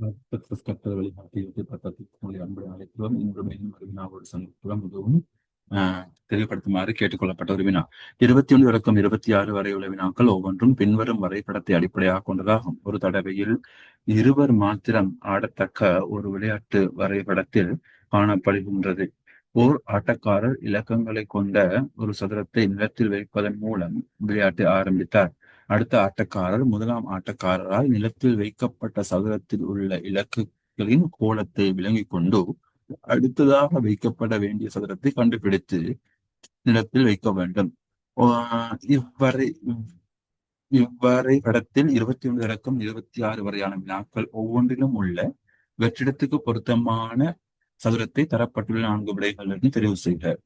கற்றல் வழிகாட்டியது பத்தத்திற்கு உங்களை அன்புடன் அழைக்கிறோம். இன்று மேலும் ஒரு வினாவோடு சந்திப்புடன் மிகவும் தெளிவுபடுத்துமாறு கேட்டுக்கொள்ளப்பட்ட ஒரு வினா. 21 தொடக்கம் 26 வரை உள்ள வினாக்கள் ஒவ்வொன்றும் பின்வரும் வரைபடத்தை அடிப்படையாக கொண்டதாகும். ஒரு தடவையில் இருவர் மாத்திரம் ஆடத்தக்க ஒரு விளையாட்டு வரைபடத்தில் காணப்படுகின்றது. ஓர் ஆட்டக்காரர் இலக்கங்களை கொண்ட ஒரு சதுரத்தை நிலத்தில் வைப்பதன் மூலம் விளையாட்டை ஆரம்பித்தார். அடுத்த ஆட்டக்காரர் முதலாம் ஆட்டக்காரரால் நிலத்தில் வைக்கப்பட்ட சதுரத்தில் உள்ள இலக்குகளின் கோலத்தை விளங்கிக் கொண்டு அடுத்ததாக வைக்கப்பட வேண்டிய சதுரத்தை கண்டுபிடித்து நிலத்தில் வைக்க வேண்டும். இவ்வரை இவ்வரை படத்தில் 21 தொடக்கம் 26 வரையான வினாக்கள் ஒவ்வொன்றிலும் உள்ள வெற்றிடத்துக்கு பொருத்தமான சதுரத்தை தரப்பட்டுள்ள 4 விடைகளிலிருந்து தெரிவு செய்க.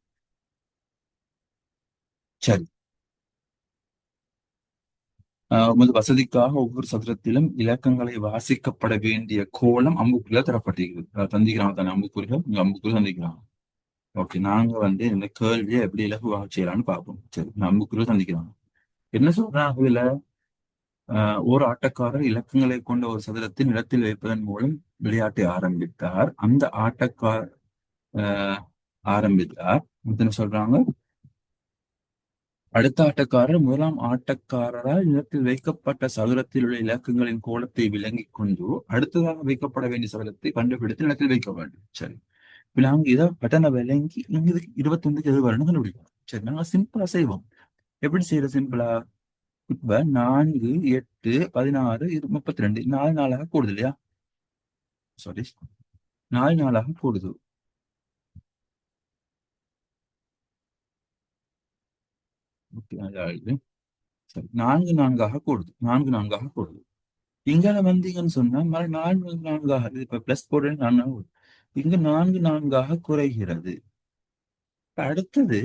சரி. உமது வசதிக்காக ஒவ்வொரு சதுரத்திலும் இலக்கங்களை வாசிக்கப்பட வேண்டிய கோலம் அம்புக்குறிகள் தரப்பட்டிருக்கிறது. தந்திக்கிறாங்க தானே அம்புக்குறிகள், இங்க அம்புக்குறி தந்திக்கிறாங்க. ஓகே, நாங்க இந்த கேள்வியை எப்படி இலகுவாக செய்யலாம்னு பார்ப்போம். சரி, அம்புக்குறிகள் தந்திக்கிறாங்க. என்ன சொல்றாங்க இதுல? ஓர் ஆட்டக்காரர் இலக்கங்களை கொண்ட ஒரு சதுரத்தை நிலத்தில் வைப்பதன் மூலம் விளையாட்டை ஆரம்பித்தார். அந்த ஆட்டக்காரர் ஆரம்பித்தார். என்ன சொல்றாங்க? அடுத்த ஆட்டக்காரர் முதலாம் ஆட்டக்காரரால் நிலத்தில் வைக்கப்பட்ட சதுரத்தில் உள்ள இலக்கங்களின் கோலத்தை விளங்கிக் கொண்டு அடுத்ததாக வைக்கப்பட வேண்டிய சதுரத்தை கண்டுபிடித்து நிலத்தில் வைக்க வேண்டும். சரி, இப்ப நாங்க இதை பட்டனை விளங்கி இங்க 21க்கு எது வரணும் கண்டுபிடிக்கணும். சரி, நாங்க சிம்பிளா செய்வோம். எப்படி செய்யற சிம்பிளா? இப்ப 4, 8, 16, 32 4 நாளாக கூடுது இல்லையா? சாரி, 4 நாளாக கூடுது. சரி, 4 4ஆக கூடுது. 4 4ஆக கூடுது. இங்கால வந்தீங்கன்னு சொன்னா 4 4ஆக, இப்ப பிளஸ் போடுறேன் 4 இங்க 4 4ஆக குறைகிறது. அடுத்தது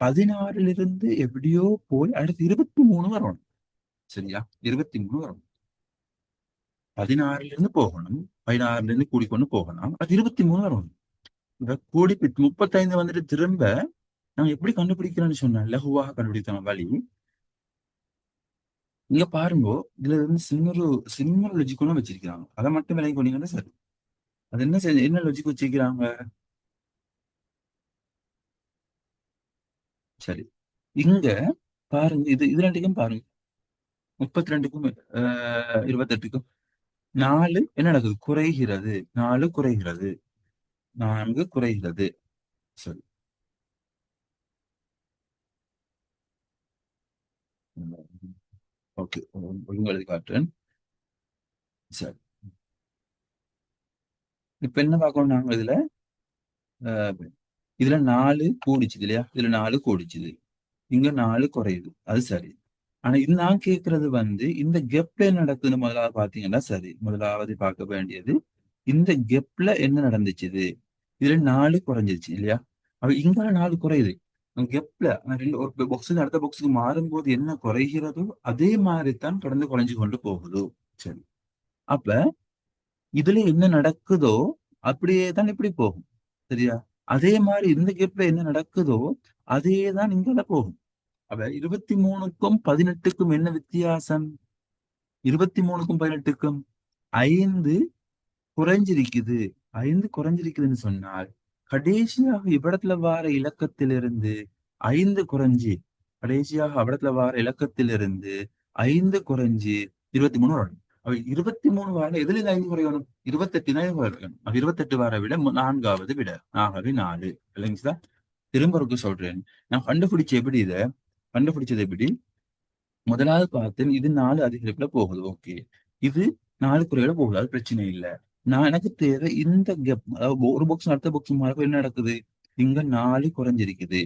16லிருந்து எப்படியோ போய் அடுத்து 23 வரணும். சரியா? 23 வரணும். 16லிருந்து போகணும், 16லிருந்து கூடிக்கொண்டு போகணும், அது 23 வரணும். இப்ப கூடி 35 வந்துட்டு திரும்ப நாங்க எப்படி கண்டுபிடிக்கிறோம்னு சொன்னா லகுவாக கண்டுபிடிக்கிற வழி இங்க பாருங்க. இதுல இருந்து சின்ன லொஜிக்கும் வச்சிருக்காங்க. அதை மட்டும் விலைக்கு கொண்டீங்கன்னா சரி. அது என்ன லொஜிக் வச்சிருக்கிறாங்க? சரி, இங்க பாருங்க, இது ரெண்டுக்கும் பாருங்க, 32க்கும் 28க்கும் 4 என்ன நடக்குது? குறைகிறது. 4 குறைகிறது, 4 குறைகிறது. சரி, ஓகே, ஒழுங்கு எழுதி காட்டுறேன். சரி, இப்ப என்ன பார்க்கணும் நாங்க இதுல? அஹ், இதுல 4 கூடிச்சுது இல்லையா? இதுல 4 கூடிச்சுது, இங்க 4 குறையுது, அது சரி. ஆனா இது நான் கேட்கறது இந்த கெப்ல என்ன நடக்குதுன்னு முதலாவது பாத்தீங்கன்னா சரி, முதலாவது பார்க்க வேண்டியது இந்த கெப்ல என்ன நடந்துச்சுது. இதுல 4 குறைஞ்சிருச்சு இல்லையா? அப்ப இங்க 4 குறையுது. கெப்ல ரெண்டு ஒரு பாக்ஸுக்கு அடுத்த பாக்ஸுக்கு மாறும்போது என்ன குறைகிறதோ அதே மாதிரித்தான் தொடர்ந்து குறைஞ்சு கொண்டு போகுது. சரி, அப்ப இதுல என்ன நடக்குதோ அப்படியே தான் இப்படி போகும். சரியா? அதே மாதிரி இந்த கெப்ல என்ன நடக்குதோ அதே தான் இங்க போகும். அப்ப 23க்கும் 18க்கும் என்ன வித்தியாசம்? 23க்கும் 18க்கும் 5 குறைஞ்சிருக்குது. 5 குறைஞ்சிருக்குதுன்னு சொன்னால் கடைசியாக இவ்விடத்துல வார இலக்கத்திலிருந்து 5 குறைஞ்சி, கடைசியாக அவ்விடத்துல வார இலக்கத்திலிருந்து 5 குறைஞ்சி 23 வரணும். அப்ப 23 வார எதுல 5 குறையணும்? 28 தான் குறையணும். அப்ப 28 வார விட 4வது விட, ஆகவே 4. இல்லைங்களா? திரும்ப ஒருக்க சொல்றேன். நான் கண்டுபிடிச்சது எப்படி? முதலாவது பார்த்தேன், இது 4 அதிகரிப்புல போகுது. ஓகே, இது 4 குறையோட போகுது, அது பிரச்சனை இல்லை. நான் எனக்கு தேவை இந்த கேப், அதாவது ஒரு பாக்ஸ் அடுத்த பாக்ஸ் மாறப்ப என்ன நடக்குது? இங்க 4 குறைஞ்சிருக்குது.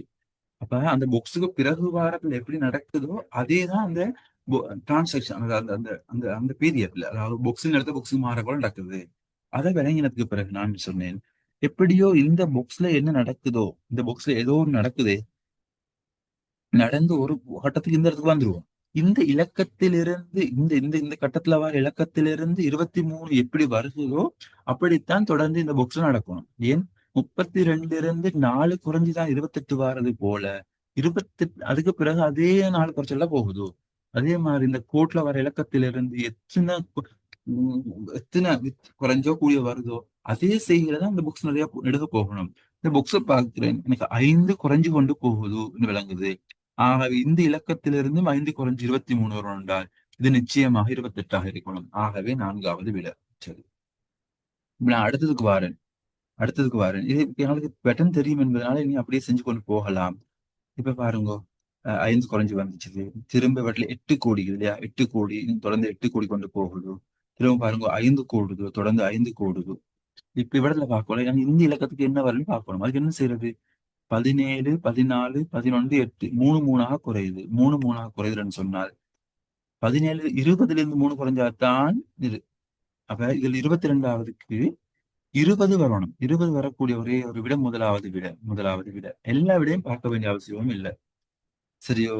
அப்ப அந்த பாக்ஸுக்கு பிறகு வாரத்துல எப்படி நடக்குதோ அதே தான் அந்த டிரான்சாக்சன், அந்த அந்த அந்த அந்த பீரியட்ல, அதாவது பாக்ஸின் அடுத்த பாக்ஸுக்கு மாறக்கூட நடக்குது. அதை விளங்கினதுக்கு பிறகு நான் சொன்னேன், எப்படியோ இந்த பாக்ஸ்ல என்ன நடக்குதோ, இந்த பாக்ஸ்ல ஏதோ ஒன்று நடக்குது, நடந்து ஒரு கட்டத்துக்கு இந்த இடத்துக்கு வந்துருவோம். இந்த இலக்கத்திலிருந்து இந்த இந்த இந்த கட்டத்துல வர இலக்கத்திலிருந்து 23 எப்படி வருகிறதோ அப்படித்தான் தொடர்ந்து இந்த புக்ஸ் நடக்கணும். ஏன் 32 இருந்து 4 குறைஞ்சுதான் 28 வாரது போல 28 அதுக்கு பிறகு அதே 4 குறைச்செல்லாம் போகுது. அதே மாதிரி இந்த கோட்ல வர இலக்கத்திலிருந்து எத்தனை எத்தனை குறைஞ்சோ கூடிய வருதோ அதே செய்தியில தான் இந்த புக்ஸ் நிறைய எடுக்க போகணும். இந்த புக்ஸை பார்க்கிறேன், எனக்கு 5 குறைஞ்சு கொண்டு போகுது விளங்குது. ஆகவே இந்த இலக்கத்திலிருந்து 5 குறைஞ்சு 23 வரும் என்றால் இது நிச்சயமாக 28ஆக இருக்கணும். ஆகவே 4வது விட. சரி, இப்ப நான் அடுத்ததுக்கு வாரேன். இது எங்களுக்கு பேட்டர்ன் தெரியும் என்பதனால நீ அப்படியே செஞ்சு கொண்டு போகலாம். இப்ப பாருங்க, 5 குறைஞ்சு வந்துச்சு. திரும்ப வீட்டுல 8 கோடி இல்லையா, 8 கோடி தொடர்ந்து 8 கோடி கொண்டு போகுது. திரும்ப பாருங்க 5 கூடுது, தொடர்ந்து 5 கூடுது. இப்ப இவ்விடத்துல பார்க்கணும், நாங்க இந்த இலக்கத்துக்கு என்ன வரும்னு பார்க்கணும். அதுக்கு என்ன செய்யறது? 17, 14, 11, 8 மூணு மூணாக குறையுது. மூணு மூணாக குறையுதுன்னு சொன்னால் 17, 20ல இருந்து 3 குறைஞ்சாதான் இது. அப்ப இதுல 22வதுக்கு 20 வரணும். 20 வரக்கூடிய ஒரே ஒரு விட முதலாவது விட எல்லா விடையும் பார்க்க வேண்டிய அவசியமும் இல்லை. சரியோ?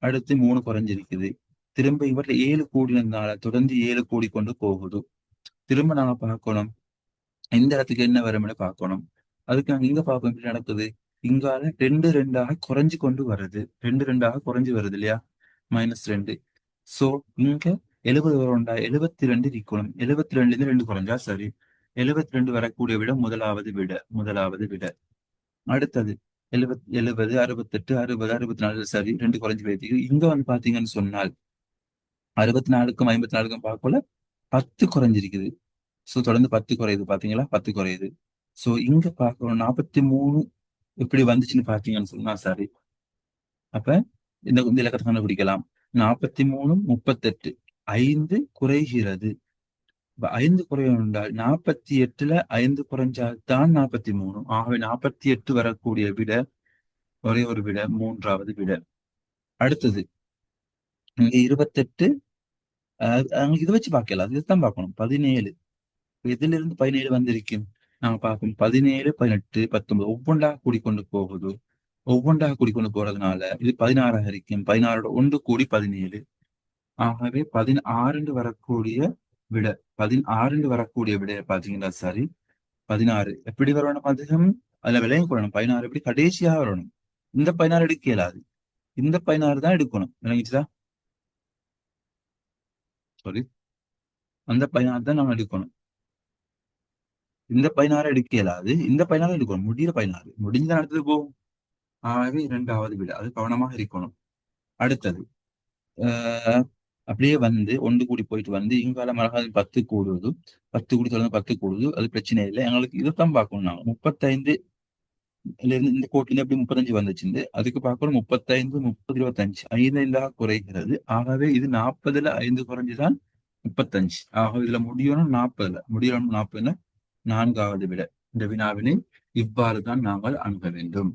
அடுத்து 3 குறைஞ்சிருக்குது. திரும்ப இவற்றை 7 கூடினதுனால தொடர்ந்து 7 கூடி கொண்டு போகுது. திரும்ப நாங்க பார்க்கணும் இந்த இடத்துக்கு என்ன வரும்னு பார்க்கணும். அதுக்கு நாங்க இங்க பார்க்கணும் எப்படி நடக்குது. இங்கால 2 2ஆக குறைஞ்சு கொண்டு வருது. 2 2ஆக குறைஞ்சு வருது இல்லையா, -2. சோ இங்க 70 வரும்டா, 72 இருக்கணும். 72ல இருந்து 2 குறைஞ்சா சரி. 72 வரக்கூடிய விட முதலாவது விட. அடுத்தது 70 70 68 60 64 சரி, 2 குறைஞ்சு போயிருக்கு. இங்க வந்து பாத்தீங்கன்னு சொன்னால் 64க்கும் 54க்கும் பார்க்கல 10 குறைஞ்சிருக்குது. சோ தொடர்ந்து 10 குறையுது, பாத்தீங்களா? 10 குறையுது. சோ இங்க பார்க்கணும் 43 எப்படி வந்துச்சுன்னு பாத்தீங்கன்னு சொன்னா சரி. அப்ப இந்த இலக்கத்தை கண்டுபிடிக்கலாம். 43 38 5 குறைகிறது. இப்ப 5 குறையும் என்றால் 48ல 5 குறைஞ்சால் தான் 43. ஆகவே 48 வரக்கூடிய விட ஒரே ஒரு விட, மூன்றாவது விட. அடுத்தது இங்க 28, இதை வச்சு பார்க்கலாம். இதுதான் பார்க்கணும். 17 இதுல இருந்து 17 வந்திருக்கும். நாங்க பார்க்கணும் 17, 18, 19 ஒவ்வொன்றாக கூடிக்கொண்டு போகுது. ஒவ்வொன்றாக கூடிக்கொண்டு போறதுனால இது 16ஆக இருக்கும். 16ஓட 1 கூடி 17. ஆகவே 16 வரக்கூடிய விட, 16 வரக்கூடிய விட பாத்தீங்கன்னா சரி. 16 எப்படி வரணும்? அதிகம் அதுல விலையும் கொள்ளணும். 16 எப்படி கடைசியாக வரணும். இந்த 16 எடுக்க இயலாது. இந்த 16 தான் எடுக்கணும். விளங்கிச்சுதா? சாரி, அந்த 16 தான் நம்ம எடுக்கணும். இந்த 16 எடுக்க இயலாது. இந்த 16 எடுக்கணும். முடிகிற 16 முடிஞ்ச அடுத்தது போகும். ஆகவே 2வது விட, அது கவனமாக இருக்கணும். அடுத்தது ஆஹ் அப்படியே வந்து ஒன்று கூடி போயிட்டு வந்து இங்கால மரகால் 10 கூடுவது. 10 கூடி தொடர்ந்து 10 கூடுது. அது பிரச்சனை இல்லை. எங்களுக்கு இதைத்தான் பார்க்கணும். நாங்க 35 இருந்து இந்த கோட்டில எப்படி 35 வந்துச்சு, அதுக்கு பார்க்கணும் 35, 30, 25 5 குறைகிறது. ஆகவே இது 40ல 5 குறைஞ்சுதான் 35. ஆகவே இதுல முடியணும் 40ல 4வது விட. இந்த வினாவினை இவ்வாறு தான் நாங்கள் அணுக வேண்டும்.